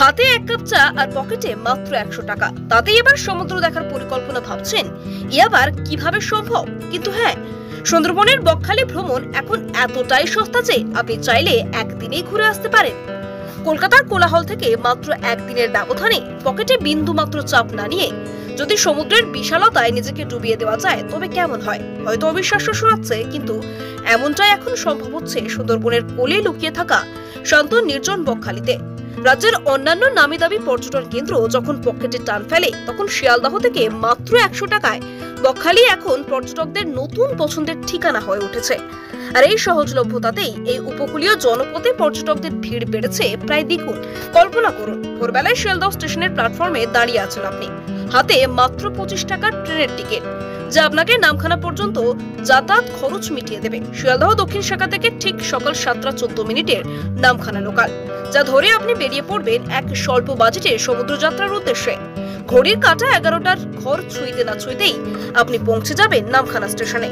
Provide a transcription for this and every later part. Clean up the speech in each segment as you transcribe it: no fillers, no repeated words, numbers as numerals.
হাতে এক কাপ চা আর পকেটে মাত্র 100 টাকা, তাতেই এবার সমুদ্র দেখার পরিকল্পনা ভাবছেন। এবার কিভাবে সম্ভব? কিন্তু হ্যাঁ, সুন্দরবনের বকখালি ভ্রমণ এখন এতটাই সস্তা যে আপনি চাইলে একদিনেই ঘুরে আসতে পারেন। কলকাতার কোলাহল থেকে মাত্র একদিনের ব্যবধানে পকেটে বিন্দু মাত্র চাপ না নিয়ে যদি সমুদ্রের বিশালতায় নিজেকে ডুবিয়ে দেওয়া যায় তবে কেমন হয়? হয়তো অবিশ্বাস্য শোনাচ্ছে, কিন্তু এমনটাই এখন সম্ভব হচ্ছে সুন্দরবনের কোলে লুকিয়ে থাকা শান্ত নির্জন বকখালিতে। রাজ্যের অন্যান্য নামি দামি পর্যটন কেন্দ্র যখন পকেটে টান ফেলে, তখন শিয়ালদহ থেকে মাত্র 100 টাকায় বকখালি এখন পর্যটকদের নতুন পছন্দের ঠিকানা হয়ে উঠেছে। আর এই সহজলভ্যতাতেই এই উপকূলীয় জনপদে পর্যটকদের ভিড় বেড়েছে প্রায় দ্বিগুণ। কল্পনা করুন, ভোরবেলায় শিয়ালদহ স্টেশনের প্ল্যাটফর্মে দাঁড়িয়ে আছেন আপনি, হাতে মাত্র 25 টাকার ট্রেনের টিকিট, যা আপনাকে নামখানা পর্যন্ত যাতায়াত খরচ মিটিয়ে দেবে। শিয়ালদহ দক্ষিণ শাখা থেকে ঠিক সকাল 7:14 নামখানা লোকাল, যা ধরে আপনি বেরিয়ে পড়বেন এক স্বল্প বাজেটে সমুদ্র যাত্রার উদ্দেশ্যে। ঘড়ির কাঁটা 11টার ঘর ছুঁইতে না ছুঁইতেই আপনি পৌঁছে যাবেন নামখানা স্টেশনে,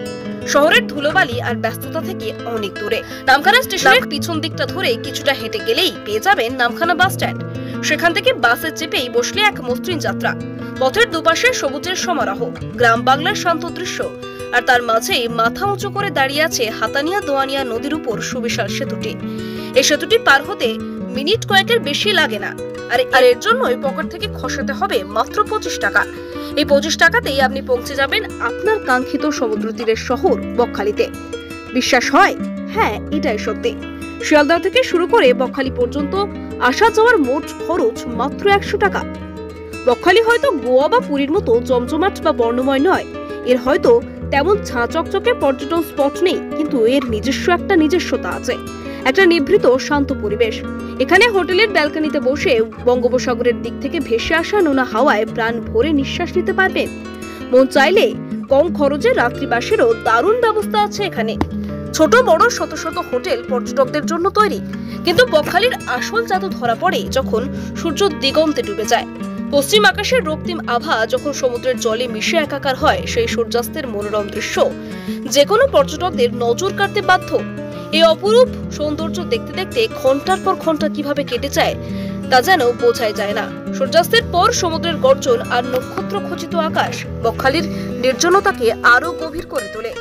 শহরের ধুলোবালি আর ব্যস্ততা থেকে অনেক দূরে। নামখানা স্টেশনের পিছন দিকটা ধরে কিছুটা হেঁটে গেলেই পেয়ে যাবেন নামখানা বাস স্ট্যান্ড। সেখান থেকে বাসে চেপেই বসলে এক মসৃণ যাত্রা। পথের দুপাশে সবুজের সমারোহ, গ্রাম বাংলার শান্ত দৃশ্য, আর তার মাঝেই মাথা উঁচু করে দাঁড়িয়ে আছে হাতানিয়া দোয়ানিয়া নদীর উপর সুবিশাল সেতুটি। এই সেতুটি পার হতে মিনিট কয়েকের বেশি লাগে না, আর এর জন্যই পকেট থেকে খসাতে হবে মাত্র 25 টাকা। এই 25 টাকাতেই আপনি পৌঁছে যাবেন আপনার কাঙ্ক্ষিত সমুদ্র তীরের শহর বকখালিতে। বিশ্বাস হয়? হ্যাঁ, এটাই সত্যি। শিয়ালদহ থেকে শুরু করে বকখালি পর্যন্ত আসা যাওয়ার মোট খরচ মাত্র 100 টাকা। বকখালি হয়তো গোয়া বা পুরীর মতো জমজমাট বা বর্ণময় নয়, এর হয়তো তেমন ঝাঁ চকচকে পর্যটন স্পট নেই, কিন্তু এর নিজস্ব একটা নিজস্বতা আছে, একটা নিভৃত শান্ত পরিবেশ। এখানে হোটেলের ব্যালকনিতে বসে বঙ্গোপসাগরের দিক থেকে ভেসে আসা নোনা হাওয়ায় প্রাণ ভরে নিঃশ্বাস নিতে পারবেন। মন চাইলে কম খরচে রাত্রিবাসেরও দারুণ ব্যবস্থা আছে এখানে। ছোট বড় শত শত হোটেল পর্যটকদের জন্য তৈরি, কিন্তু বকখালির আসল জাদু ধরা পড়ে যখন সূর্য দিগন্তে ডুবে যায়। পশ্চিম আকাশের রক্তিম আভা যখন সমুদ্রের জলে মিশে একাকার হয়, সেই সূর্যাস্তের মনোরম দৃশ্য যে কোনো পর্যটকদের নজর কাড়তে বাধ্য। এই অপরূপ সৌন্দর্য দেখতে দেখতে ঘন্টার পর ঘন্টা কিভাবে কেটে যায় তা যেন বোঝাই যায় না। সূর্যাস্তের পর সমুদ্রের গর্জন আর নক্ষত্র খচিত আকাশ বকখালির নির্জনতাকে আরো গভীর করে তোলে।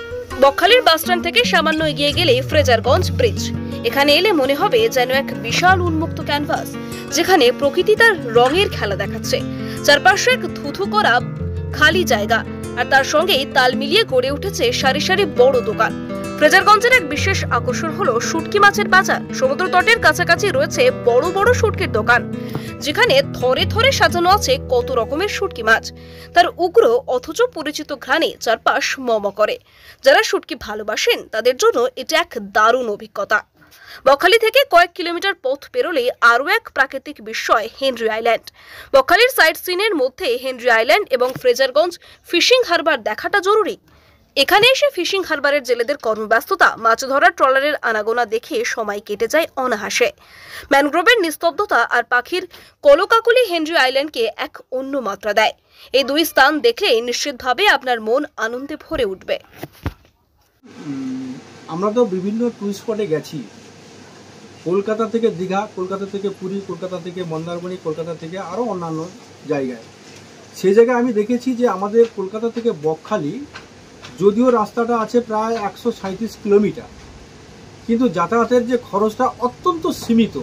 বকখালির বাসস্ট্যান্ড থেকে সামান্য এগিয়ে গেলে ফ্রেজারগঞ্জ ব্রিজ। এখানে এলে মনে হবে যেন এক বিশাল উন্মুক্ত ক্যানভাস, যেখানে প্রকৃতি তার রঙের খেলা দেখাচ্ছে। চারপাশে এক থুথু করা খালি জায়গা, আর তার সঙ্গে তাল মিলিয়ে গড়ে উঠেছে সারি সারি বড় দোকান। ফ্রেজারগঞ্জের এক বিশেষ আকর্ষণ হলো শুটকি মাছের বাজার। সমুদ্র তটের কাছাকাছি রয়েছে বড় বড় শুটকির দোকান, যেখানে থরে থরে সাজানো আছে কত রকমের শুটকি মাছ। তার উগ্র অথচ পরিচিত ঘ্রাণে চারপাশ মম করে। যারা শুটকি ভালোবাসেন তাদের জন্য এটা এক দারুণ অভিজ্ঞতা। বকখালি থেকে কয়েক কিলোমিটার পথ পেরোলে আরও এক প্রাকৃতিক বিস্ময় হেনরি আইল্যান্ড। বকখালির সাইট সিনের মধ্যে হেনরি আইল্যান্ড এবং ফ্রেজারগঞ্জ ফিশিং হারবার দেখাটা জরুরি। এখানে এসে ফিশিং হারবারের জেলেদের কর্মব্যস্ততা, মাছ ধরার ট্রলারের আনাগোনা দেখে সময় কেটে যায় অনাহাসে। ম্যানগ্রোভের নিস্তব্ধতা আর পাখির কলকাকলি হেনরি আইল্যান্ডকে এক অন্য মাত্রা দেয়। এই দুই স্থান দেখলে নিশ্চিতভাবে আপনার মন আনন্দে ভরে উঠবে। আমরা তো বিভিন্ন টুরিস্ট স্পটে গেছি, কলকাতা থেকে দীঘা, কলকাতা থেকে পুরী, কলকাতা থেকে মন্দারমণি, কলকাতা থেকে আরও অন্যান্য জায়গায়। সেই জায়গায় আমি দেখেছি যে আমাদের কলকাতা থেকে বকখালি যদিও রাস্তাটা আছে প্রায় 137 কিলোমিটার, কিন্তু যাতায়াতের যে খরচটা অত্যন্ত সীমিত,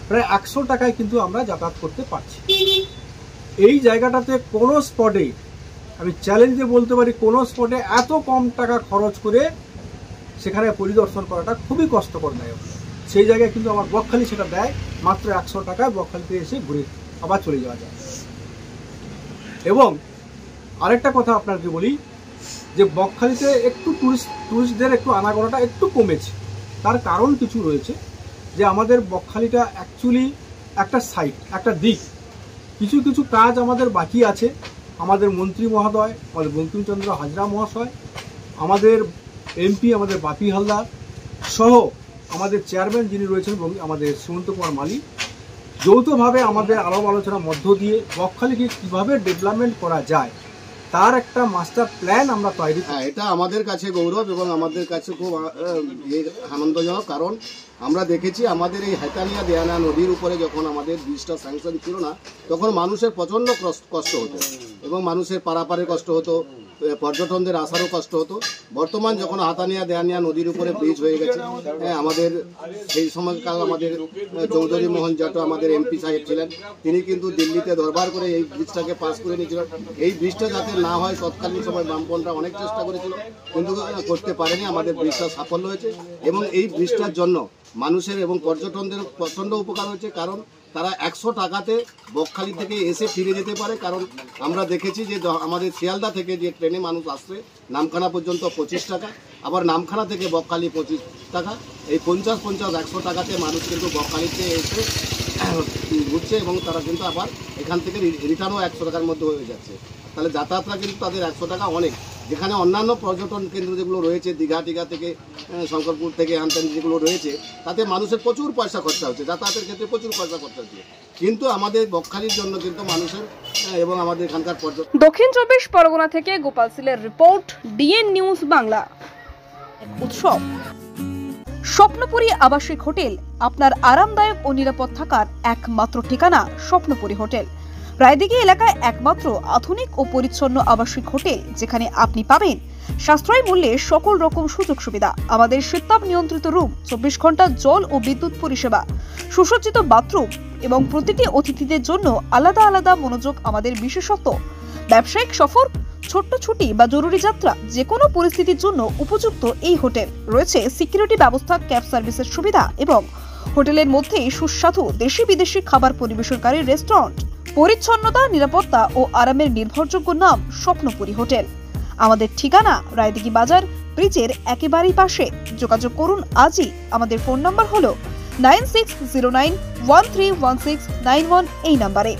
প্রায় 100 টাকায় কিন্তু আমরা যাতায়াত করতে পারছি। এই জায়গাটাতে কোনো স্পটে, আমি চ্যালেঞ্জে বলতে পারি, কোনো স্পটে এত কম টাকা খরচ করে সেখানে পরিদর্শন করাটা খুবই কষ্টকরদায়ক। সেই জায়গায় কিন্তু আমার বকখালি সেটা দেয় মাত্র 100 টাকায়। বকখালিতে এসে ঘুরে আবার চলে যাওয়া যায়। এবং আরেকটা কথা আপনাকে বলি যে বকখালিতে একটু টুরিস্টদের একটু আনাগোনাটা একটু কমেছে। তার কারণ কিছু রয়েছে, যে আমাদের বকখালিটা অ্যাকচুয়ালি একটা সাইট, একটা দিক। কিছু কিছু কাজ আমাদের বাকি আছে। আমাদের মন্ত্রী মহোদয়, আমাদের বঙ্কিমচন্দ্র হাজরা মহাশয়, আমাদের এমপি আমাদের বাপি হালদার সহ আমাদের চেয়ারম্যান যিনি রয়েছেন আমাদের সুমন্ত কুমার মালি, যৌথভাবে আমাদের আলাপ আলোচনার মধ্য দিয়ে বকখালিকে কীভাবে ডেভেলপমেন্ট করা যায় তার একটা মাস্টার প্ল্যান আমরা তৈরি। এটা আমাদের কাছে গৌরব এবং আমাদের কাছে খুব আনন্দজনক, কারণ আমরা দেখেছি আমাদের এই হেতানিয়া দেয়ানা নদীর উপরে যখন আমাদের ব্রিজটা স্যাংশন ছিল না, তখন মানুষের প্রচণ্ড কষ্ট হতো এবং মানুষের পারাপারের কষ্ট হতো, পর্যটনদের আসারও কষ্ট হতো। বর্তমান যখন হাতানিয়া দেয়ানিয়া নদীর উপরে ব্রিজ হয়ে গেছে, আমাদের সেই সময়কাল আমাদের চৌধুরী মোহন জাটো আমাদের এমপি সাহেব ছিলেন, তিনি কিন্তু দিল্লিতে দরবার করে এই ব্রিজটাকে পাস করে নিয়েছিলেন। এই ব্রিজটা যাতে না হয় তৎকালীন সময় বামপন্থা অনেক চেষ্টা করেছিল, কিন্তু করতে পারেনি। আমাদের ব্রিজটা সাফল্য হয়েছে এবং এই ব্রিজটার জন্য মানুষের এবং পর্যটনদের প্রচণ্ড উপকার হয়েছে, কারণ তারা 100 টাকাতে বকখালি থেকে এসে ফিরে যেতে পারে। কারণ আমরা দেখেছি যে আমাদের শিয়ালদা থেকে যে ট্রেনে মানুষ আসছে নামখানা পর্যন্ত 25 টাকা, আবার নামখানা থেকে বকখালি 25 টাকা, এই 50-100 টাকাতে মানুষ কিন্তু বকখালিতে এসে ঘুরছে এবং তারা কিন্তু আবার এখান থেকে রিটার্নও 100 টাকার মধ্যে হয়ে যাচ্ছে। তাহলে যাতায়াতটা কিন্তু তাদের 100 টাকা অনেক। যেখানে অন্যান্য পর্যটন কেন্দ্র যেগুলো রয়েছে দীঘা থেকে শঙ্করপুর থেকে আনতেন যেগুলো রয়েছে, তাতে মানুষের প্রচুর পয়সা খরচা হচ্ছে, যাতায়াতের ক্ষেত্রে প্রচুর পয়সা খরচা হচ্ছে, কিন্তু আমাদের বকখালির জন্য কিন্তু মানুষের এবং আমাদের এখানকার পর্যটন। দক্ষিণ 24 পরগনা থেকে গোপাল সিলের রিপোর্ট, ডিএন নিউজ বাংলা। উৎসব স্বপ্নপুরী আবাসিক হোটেল, আপনার আরামদায়ক ও নিরাপদ থাকার একমাত্র ঠিকানা স্বপ্নপুরী হোটেল। রায়দিঘি এলাকায় একমাত্র আধুনিক ও পরিচ্ছন্ন আবাসিক হোটেল, যেখানে আপনি পাবেন সাশ্রয়ী মূল্যে সকল রকম সুযোগ সুবিধা। আমাদের শীততাপ নিয়ন্ত্রিত রুম, 24 ঘন্টা জল ও বিদ্যুৎ পরিষেবা, সুসজ্জিত বাথরুম এবং প্রতিটি অতিথিদের জন্য আলাদা আলাদা মনোযোগ আমাদের বিশেষত্ব। ব্যবসায়িক সফর, ছোট্ট ছুটি বা জরুরি যাত্রা, যে কোনো পরিস্থিতির জন্য উপযুক্ত এই হোটেল। রয়েছে সিকিউরিটি ব্যবস্থা, ক্যাব সার্ভিসের সুবিধা এবং হোটেলের মধ্যেই সুস্বাদু দেশি বিদেশি খাবার পরিবেশনকারী রেস্টুরেন্ট। পরিচ্ছন্নতা, নিরাপত্তা ও আরামের নির্ভরযোগ্য নাম স্বপ্নপুরী হোটেল। আমাদের ঠিকানা রায়দিঘি বাজার ব্রিজের একেবারেই পাশে। যোগাযোগ করুন আজই। আমাদের ফোন নাম্বার হলো 9609131691 এই নাম্বারে।